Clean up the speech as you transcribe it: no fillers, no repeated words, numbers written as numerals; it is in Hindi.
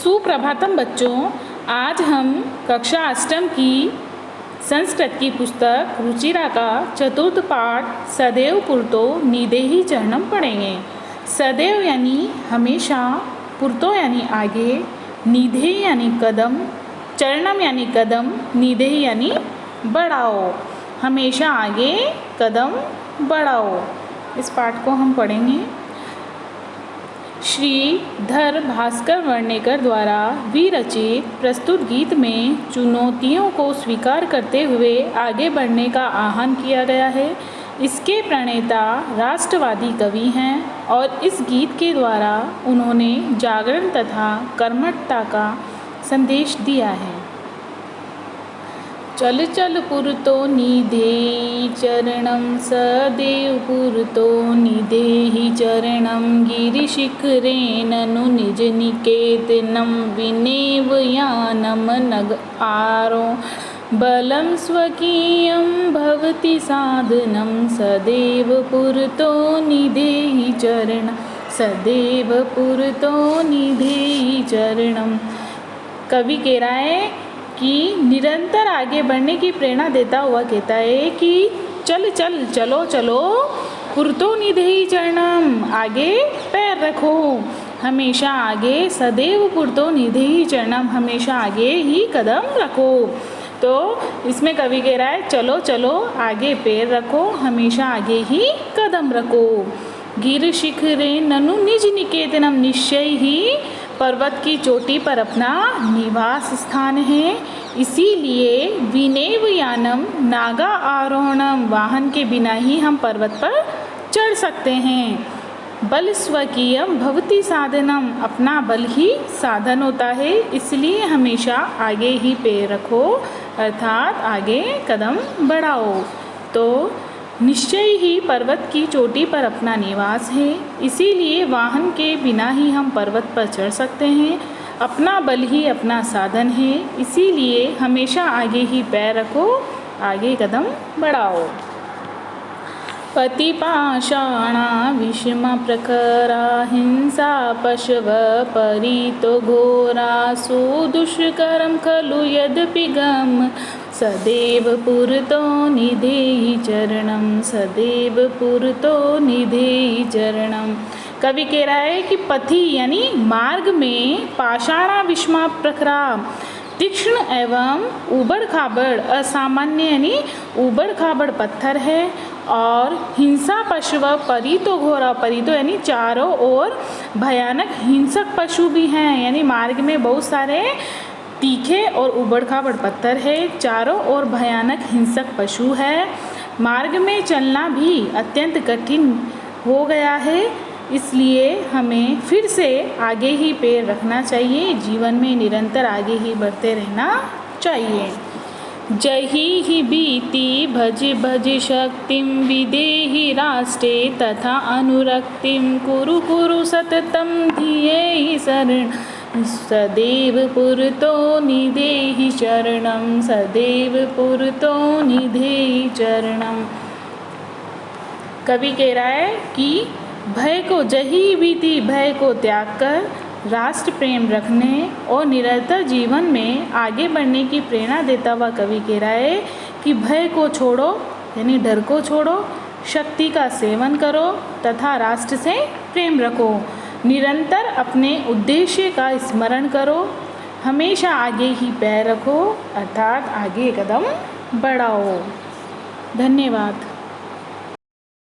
सुप्रभातम बच्चों, आज हम कक्षा अष्टम की संस्कृत की पुस्तक रुचिरा का चतुर्थ पाठ सदैव पुरतो निदेहि चरणम पढ़ेंगे। सदैव यानी हमेशा, पुरतो यानी आगे, निधेहि यानी कदम, चरणम यानी कदम, निदेहि यानी बढ़ाओ। हमेशा आगे कदम बढ़ाओ। इस पाठ को हम पढ़ेंगे। श्रीधर भास्कर वर्णेकर द्वारा विरचित प्रस्तुत गीत में चुनौतियों को स्वीकार करते हुए आगे बढ़ने का आह्वान किया गया है। इसके प्रणेता राष्ट्रवादी कवि हैं और इस गीत के द्वारा उन्होंने जागरण तथा कर्मठता का संदेश दिया है। चल चल पुरतो निधेहि चरणम सदैव पुरतो निधेहि चरणम गिरिशिखरे ननु निज निकेतनम विनेव यानम नग आरो बलं स्वकीयं भवति साधनं सदैव पुरतो निधेहि चरणं सदैव पुरतो निधेहि चरणं। कवि कह रहा है कि निरंतर आगे बढ़ने की प्रेरणा देता हुआ कहता है कि चल चल चलो चलो पुरतो निधेहि चरणम, आगे पैर रखो, हमेशा आगे, सदैव पुरतो निधेहि चरणम, हमेशा आगे ही कदम रखो। तो इसमें कवि कह रहा है चलो चलो आगे पैर रखो, हमेशा आगे ही कदम रखो। गिर शिखरे ननु निज निकेतनम, निश्चय ही पर्वत की चोटी पर अपना निवास स्थान है, इसीलिए विनेव यानम नागा आरोहणम, वाहन के बिना ही हम पर्वत पर चढ़ सकते हैं। बल स्वकीयम भवति साधनम, अपना बल ही साधन होता है, इसलिए हमेशा आगे ही पैर रखो, अर्थात आगे कदम बढ़ाओ। तो निश्चय ही पर्वत की चोटी पर अपना निवास है, इसीलिए वाहन के बिना ही हम पर्वत पर चढ़ सकते हैं। अपना बल ही अपना साधन है, इसीलिए हमेशा आगे ही पैर रखो, आगे कदम बढ़ाओ। पतिपाषाणा विषमा प्रखरा हिंसा पशव परितो घोरा सुदुष्करं खलु यद्यपि गम सदैव पुरतो निधेहि चरणम सदैव पुरतो निधेहि चरणम। कवि कह रहा है कि पथि यानी मार्ग में पाषाणा विषमा प्रखरा, तीक्ष्ण एवं उबड़ खाबड़, असामान्य यानी उबड़ खाबड़ पत्थर है, और हिंसा पशु परितो घोरा, परितो यानी चारों ओर भयानक हिंसक पशु भी हैं, यानी मार्ग में बहुत सारे तीखे और उबड़ खाबड़ पत्थर है, चारों ओर भयानक हिंसक पशु है। मार्ग में चलना भी अत्यंत कठिन हो गया है, इसलिए हमें फिर से आगे ही पैर रखना चाहिए, जीवन में निरंतर आगे ही बढ़ते रहना चाहिए। जहि हि बीति भज भज शक्तिं विदेहि राष्ट्रे तथा अनुरक्तिं कुरु कुरु सततं धियेहि शरण सदैव पुरतो निधेहि चरणं सदैव पुरतो निधेहि चरणं। कवि कह रहा है कि भय को, जही बीती, भय को त्याग कर राष्ट्र प्रेम रखने और निरंतर जीवन में आगे बढ़ने की प्रेरणा देता हुआ कवि कह रहा है कि भय को छोड़ो यानी डर को छोड़ो, शक्ति का सेवन करो तथा राष्ट्र से प्रेम रखो, निरंतर अपने उद्देश्य का स्मरण करो, हमेशा आगे ही पैर रखो, अर्थात आगे कदम बढ़ाओ। धन्यवाद।